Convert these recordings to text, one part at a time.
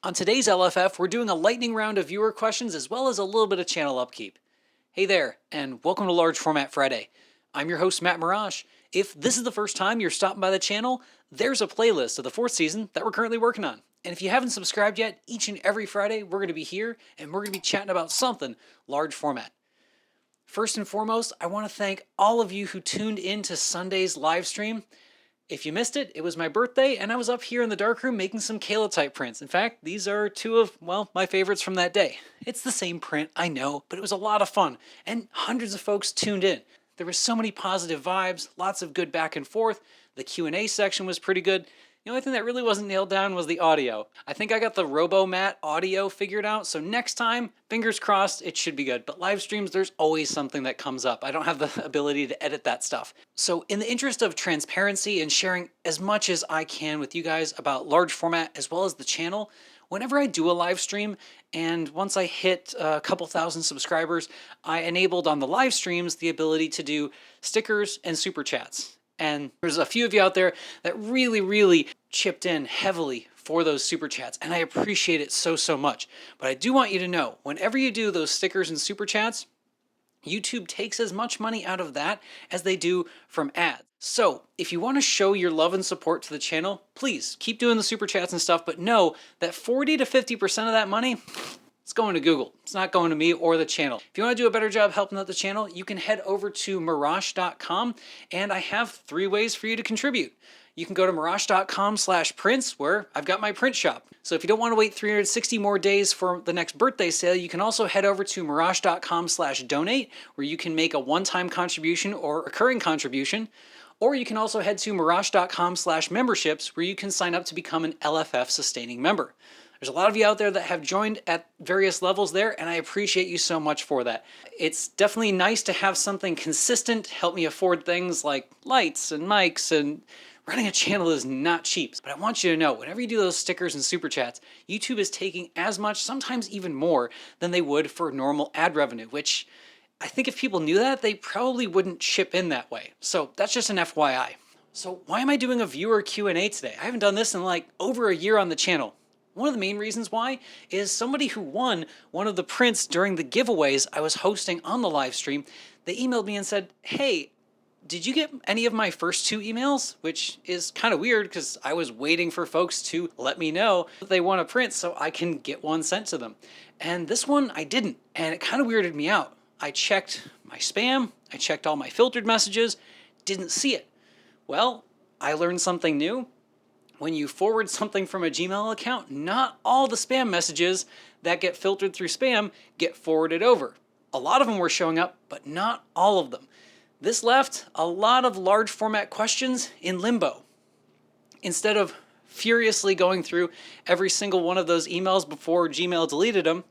On today's LFF, we're doing a lightning round of viewer questions as well as a little bit of channel upkeep. Hey there, and welcome to Large Format Friday. I'm your host, Matt Marrash. If this is the first time you're stopping by the channel, there's a playlist of the 4th season that we're currently working on. And if you haven't subscribed yet, each and every Friday, we're going to be here and we're going to be chatting about something large format. First and foremost, I want to thank all of you who tuned in to Sunday's live stream. If you missed it, it was my birthday and I was up here in the darkroom making some Kayla-type prints. In fact, these are two of, well, my favorites from that day. It's the same print, I know, but it was a lot of fun and hundreds of folks tuned in. There were so many positive vibes, lots of good back and forth. The Q&A section was pretty good. The only thing that really wasn't nailed down was the audio. I think I got the RoboMat audio figured out, so next time, fingers crossed, it should be good. But live streams, there's always something that comes up. I don't have the ability to edit that stuff. So in the interest of transparency and sharing as much as I can with you guys about large format as well as the channel, whenever I do a live stream, and once I hit a couple thousand subscribers, I enabled on the live streams the ability to do stickers and super chats. And there's a few of you out there that really chipped in heavily for those super chats, and I appreciate it so much. But I do want you to know, whenever you do those stickers and super chats, YouTube takes as much money out of that as they do from ads. So if you want to show your love and support to the channel, please keep doing the super chats and stuff, but know that 40 to 50% of that money, it's going to Google. It's not going to me or the channel. If you want to do a better job helping out the channel, you can head over to Marrash.com, and I have 3 ways for you to contribute. You can go to Marrash.com/prints, where I've got my print shop. So if you don't want to wait 360 more days for the next birthday sale, you can also head over to Marrash.com/donate, where you can make a one-time contribution or recurring contribution. Or you can also head to Marrash.com/memberships, where you can sign up to become an LFF sustaining member. There's a lot of you out there that have joined at various levels there, and I appreciate you so much for that. It's definitely nice to have something consistent, help me afford things like lights and mics, and running a channel is not cheap. But I want you to know, whenever you do those stickers and super chats, YouTube is taking as much, sometimes even more, than they would for normal ad revenue, which I think if people knew that, they probably wouldn't chip in that way. So that's just an FYI. So why am I doing a viewer Q&A today? I haven't done this in like over a year on the channel. One of the main reasons why is somebody who won one of the prints during the giveaways I was hosting on the live stream, they emailed me and said, hey, did you get any of my first 2 emails? Which is kind of weird because I was waiting for folks to let me know that they want a print so I can get one sent to them. And this one I didn't, and it kind of weirded me out. I checked my spam, I checked all my filtered messages, didn't see it. Well, I learned something new. When you forward something from a Gmail account, not all the spam messages that get filtered through spam get forwarded over. A lot of them were showing up, but not all of them. This left a lot of large format questions in limbo. Instead of furiously going through every single one of those emails before Gmail deleted them,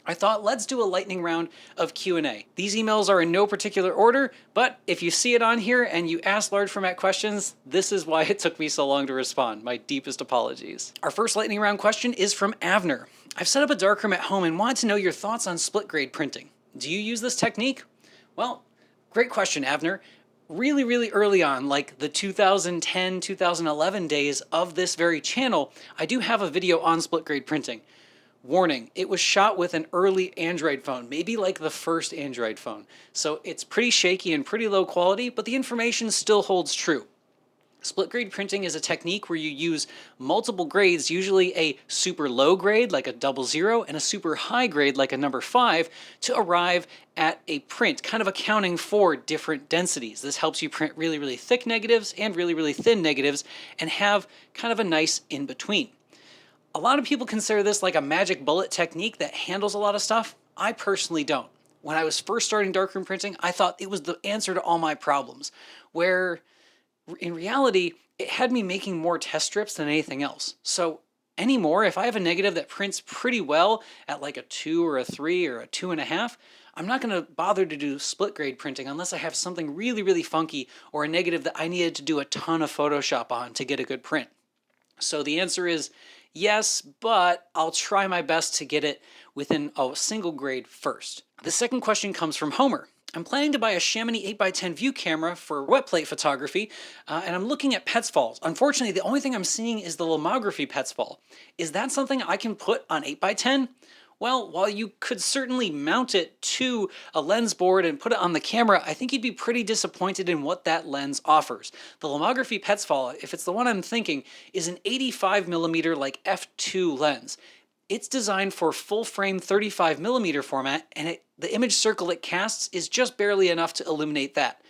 I thought, let's do a lightning round of Q&A. These emails are in no particular order, but if you see it on here and you ask large format questions, this is why it took me so long to respond. My deepest apologies. Our first lightning round question is from Avner. I've set up a darkroom at home and wanted to know your thoughts on split grade printing. Do you use this technique? Well, great question, Avner. Really early on, like the 2010, 2011 days of this very channel, I do have a video on split grade printing. Warning, it was shot with an early Android phone, maybe like the first Android phone. So it's pretty shaky and pretty low quality, but the information still holds true. Split grade printing is a technique where you use multiple grades, usually a super low grade like a 00 and a super high grade like a 5, to arrive at a print, kind of accounting for different densities. This helps you print really thick negatives and really thin negatives and have kind of a nice in-between. A lot of people consider this like a magic bullet technique that handles a lot of stuff. I personally don't. When I was first starting darkroom printing, I thought it was the answer to all my problems, where in reality, it had me making more test strips than anything else. So anymore, if I have a negative that prints pretty well at like a 2 or a 3 or a 2.5, I'm not going to bother to do split grade printing unless I have something really funky or a negative that I needed to do a ton of Photoshop on to get a good print. So the answer is yes, but I'll try my best to get it within a single grade first. The second question comes from Homer. I'm planning to buy a Chamonix 8x10 view camera for wet plate photography, and I'm looking at Petzval. Unfortunately, the only thing I'm seeing is the lomography Petzval. Is that something I can put on 8x10? Well, while you could certainly mount it to a lens board and put it on the camera, I think you'd be pretty disappointed in what that lens offers. The lomography Petzval, if it's the one I'm thinking, is an 85mm like f2 lens. It's designed for full frame 35mm format, and the image circle it casts is just barely enough to illuminate that.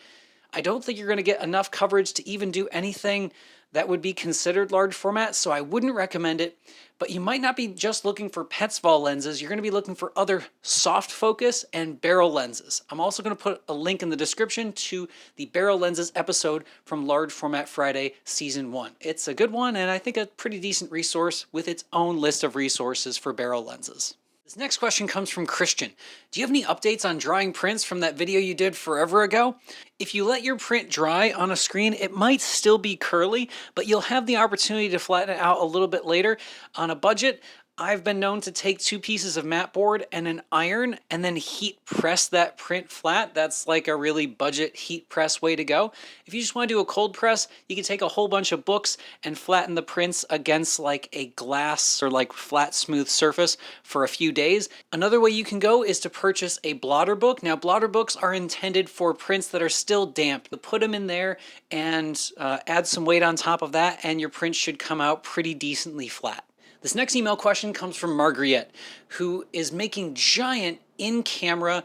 I don't think you're going to get enough coverage to even do anything that would be considered large format, so I wouldn't recommend it. But you might not be just looking for Petzval lenses, you're going to be looking for other soft focus and barrel lenses. I'm also going to put a link in the description to the barrel lenses episode from Large Format Friday Season 1. It's a good one, and I think a pretty decent resource with its own list of resources for barrel lenses. This next question comes from Christian. Do you have any updates on drying prints from that video you did forever ago? If you let your print dry on a screen, it might still be curly, but you'll have the opportunity to flatten it out a little bit later. On a budget, I've been known to take 2 pieces of mat board and an iron and then heat press that print flat. That's like a really budget heat press way to go. If you just want to do a cold press, you can take a whole bunch of books and flatten the prints against like a glass or like flat smooth surface for a few days. Another way you can go is to purchase a blotter book. Now blotter books are intended for prints that are still damp. You put them in there and add some weight on top of that, and your print should come out pretty decently flat. This next email question comes from Marguerite, who is making giant in-camera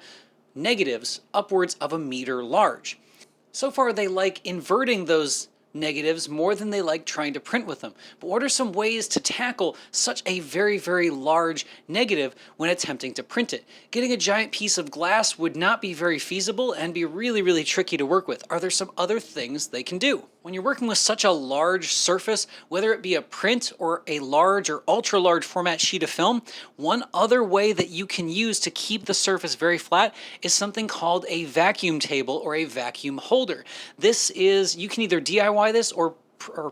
negatives upwards of 1 meter large. So far, they like inverting those negatives more than they like trying to print with them. But what are some ways to tackle such a very, very large negative when attempting to print it? Getting a giant piece of glass would not be very feasible and be really, really tricky to work with. Are there some other things they can do? When you're working with such a large surface, whether it be a print or a large or ultra large format sheet of film, one other way that you can use to keep the surface very flat is something called a vacuum table or a vacuum holder. This is, you can either DIY this or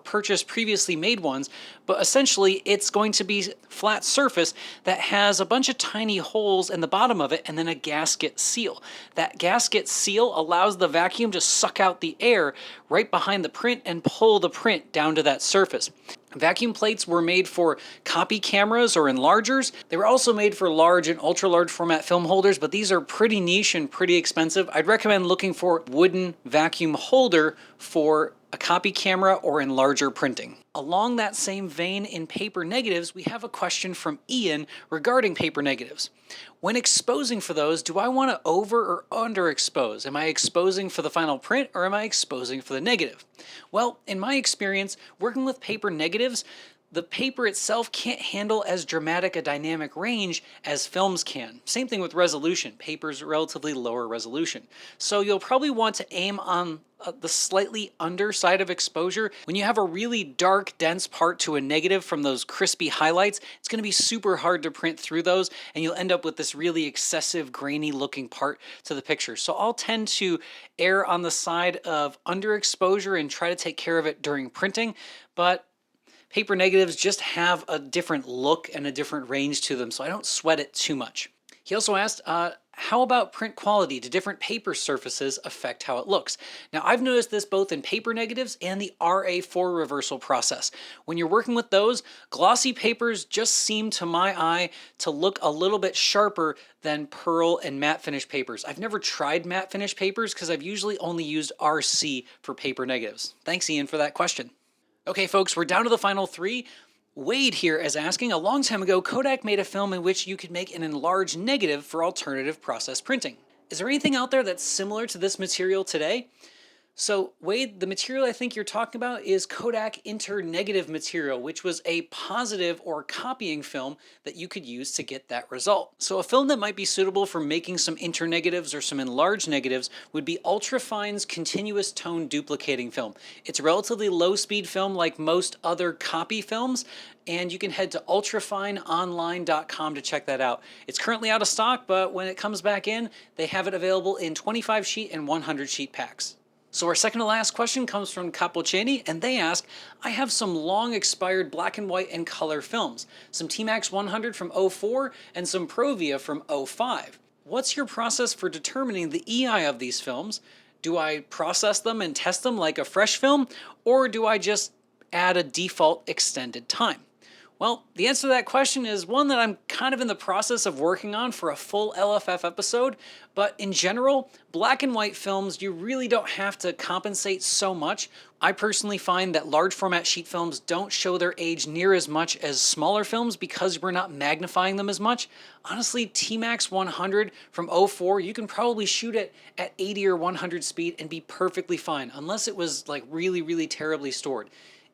purchase previously made ones, but essentially it's going to be flat surface that has a bunch of tiny holes in the bottom of it and then a gasket seal. That gasket seal allows the vacuum to suck out the air right behind the print and pull the print down to that surface. Vacuum plates were made for copy cameras or enlargers. They were also made for large and ultra large format film holders, but these are pretty niche and pretty expensive. I'd recommend looking for wooden vacuum holder for a copy camera or enlarger printing. Along that same vein in paper negatives, we have a question from Ian regarding paper negatives. When exposing for those, do I want to over or underexpose? Am I exposing for the final print or am I exposing for the negative? Well, in my experience, working with paper negatives, the paper itself can't handle as dramatic a dynamic range as films can. Same thing with resolution. Paper's relatively lower resolution. So you'll probably want to aim on the slightly underside of exposure. When you have a really dark, dense part to a negative from those crispy highlights, it's going to be super hard to print through those, and you'll end up with this really excessive, grainy looking part to the picture. So I'll tend to err on the side of underexposure and try to take care of it during printing, but paper negatives just have a different look and a different range to them, so I don't sweat it too much. He also asked, how about print quality? Do different paper surfaces affect how it looks? Now, I've noticed this both in paper negatives and the RA4 reversal process. When you're working with those, glossy papers just seem to my eye to look a little bit sharper than pearl and matte finish papers. I've never tried matte finish papers because I've usually only used RC for paper negatives. Thanks, Ian, for that question. Okay, folks, we're down to the final 3. Wade here is asking, a long time ago, Kodak made a film in which you could make an enlarged negative for alternative process printing. Is there anything out there that's similar to this material today? So Wade, the material I think you're talking about is Kodak internegative material, which was a positive or copying film that you could use to get that result. So a film that might be suitable for making some internegatives or some enlarged negatives would be Ultrafine's continuous tone duplicating film. It's a relatively low speed film like most other copy films, and you can head to ultrafineonline.com to check that out. It's currently out of stock, but when it comes back in, they have it available in 25 sheet and 100 sheet packs. So our second to last question comes from Capoceni, and they ask, I have some long expired black and white and color films, some T-Max 100 from '04 and some Provia from '05. What's your process for determining the EI of these films? Do I process them and test them like a fresh film, or do I just add a default extended time? Well, the answer to that question is one that I'm kind of in the process of working on for a full LFF episode, but in general, black and white films, you really don't have to compensate so much. I personally find that large format sheet films don't show their age near as much as smaller films because we're not magnifying them as much. Honestly, T-Max 100 from '04, you can probably shoot it at 80 or 100 speed and be perfectly fine, unless it was like really terribly stored.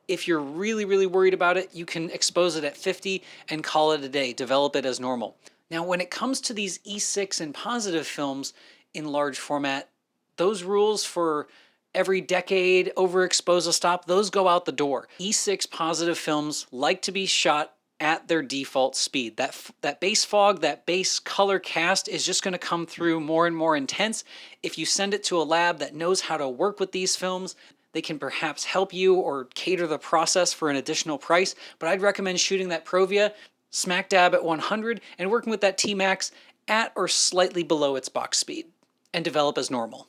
If you're really worried about it, you can expose it at 50 and call it a day, develop it as normal. Now, when it comes to these E6 and positive films in large format, those rules for every decade, overexpose a stop, those go out the door. E6 positive films like to be shot at their default speed. That base fog, that base color cast is just going to come through more and more intense. If you send it to a lab that knows how to work with these films, they can perhaps help you or cater the process for an additional price, but I'd recommend shooting that Provia smack dab at 100 and working with that T-Max at or slightly below its box speed and develop as normal.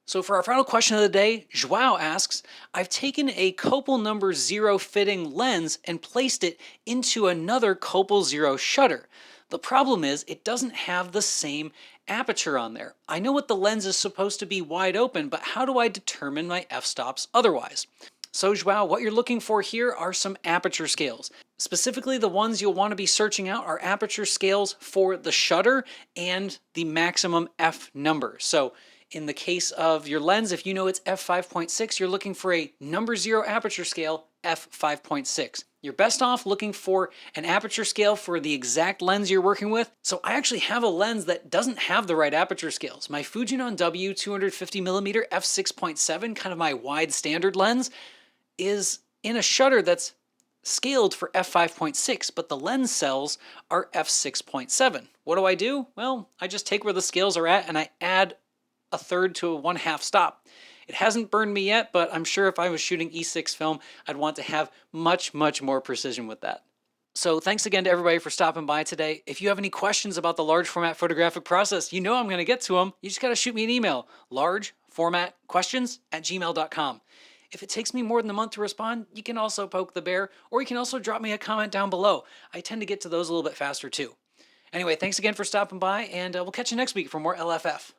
So for our final question of the day, Joao asks, I've taken a Copal number 0 fitting lens and placed it into another Copal 0 shutter. The problem is it doesn't have the same aperture on there. I know what the lens is supposed to be wide open, but how do I determine my f-stops otherwise? So Joao, what you're looking for here are some aperture scales. Specifically, the ones you'll want to be searching out are aperture scales for the shutter and the maximum f number. So in the case of your lens, if you know it's f5.6, you're looking for a number 0 aperture scale, f5.6. You're best off looking for an aperture scale for the exact lens you're working with. So I actually have a lens that doesn't have the right aperture scales. My Fujinon W 250mm f6.7, kind of my wide standard lens, is in a shutter that's scaled for f5.6, but the lens cells are f6.7. What do? Well, I just take where the scales are at and I add a third to a 1/2 stop. It hasn't burned me yet, but I'm sure if I was shooting E6 film, I'd want to have much more precision with that. So thanks again to everybody for stopping by today. If you have any questions about the large format photographic process, you know I'm going to get to them. You just got to shoot me an email, largeformatquestions@gmail.com. If it takes me more than a month to respond, you can also poke the bear, or you can also drop me a comment down below. I tend to get to those a little bit faster too. Anyway, thanks again for stopping by, and we'll catch you next week for more LFF.